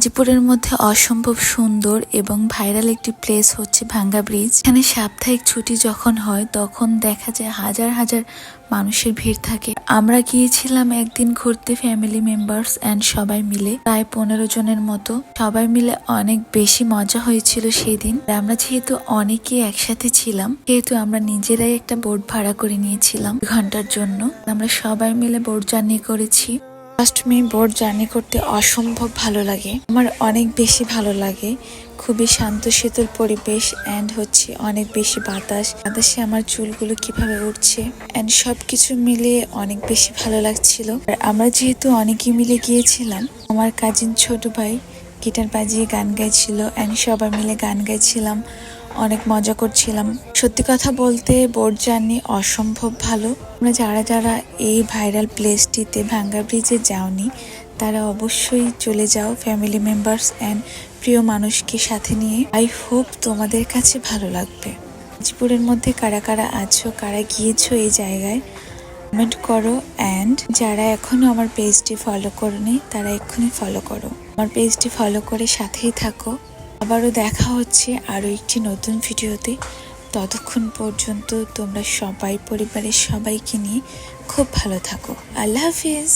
গাজীপুরের মধ্যে অসম্ভব সুন্দর এবং ভাইরাল একটি প্লেস হচ্ছে ভাঙ্গা ব্রিজ। এখানে সাপ্তাহিক ছুটি যখন হয় তখন দেখা যায় হাজার হাজার মানুষের ভিড় থাকে। আমরা গিয়েছিলাম একদিন ঘুরতে, ফ্যামিলি মেম্বার্স এন্ড সবাই মিলে, প্রায় 15 জনের মতো। সবাই মিলে অনেক বেশি মজা হয়েছিল সেই দিন। আমরা যেহেতু অনেকেই একসাথে ছিলাম, যেহেতু আমরা নিজেরাই একটা বোট ভাড়া করে নিয়েছিলাম ঘন্টার জন্য। আমরা সবাই মিলে বোট জার্নি করেছি। ফার্স্ট মি বোট জার্নি করতে অসম্ভব ভালো লাগে, আমার অনেক বেশি ভালো লাগে। খুবই শান্ত শীতল পরিবেশ এন্ড হচ্ছে অনেক বেশি বাতাসে আমার চুলগুলো কিভাবে উঠছে এন্ড সবকিছু মিলিয়ে অনেক বেশি ভালো লাগছিল। আর আমরা যেহেতু অনেকে মিলে গিয়েছিলাম, আমার কাজিন ছোট ভাই গিটার বাজিয়ে গান গাইছিল এন্ড সবাই মিলে গান গাইছিলাম, অনেক মজা করছিলাম। সত্যি কথা বলতে বোট জার্নি অসম্ভব ভালো। তোমরা যারা যারা এই ভাইরাল প্লেসটিতে ভাঙ্গা ব্রিজে যাওনি তারা অবশ্যই চলে যাও ফ্যামিলি মেম্বার্স এন্ড প্রিয় মানুষকে সাথে নিয়ে। আই হোপ তোমাদের কাছে ভালো লাগবে। গাজীপুরের মধ্যে কারা কারা আছো, কারা গিয়েছো এই জায়গায়, কমেন্ট করো। এন্ড যারা এখনো আমার পেজটি ফলো করোনি তারা এক্ষুনি ফলো করো, আমার পেজটি ফলো করে সাথেই থাকো। আবারও দেখা হচ্ছে আরো একটি নতুন ভিডিওতে। ততক্ষণ পর্যন্ত তোমরা সবাই পরিবারের সবাইকে নিয়ে খুব ভালো থাকো। আল্লাহ হাফিজ।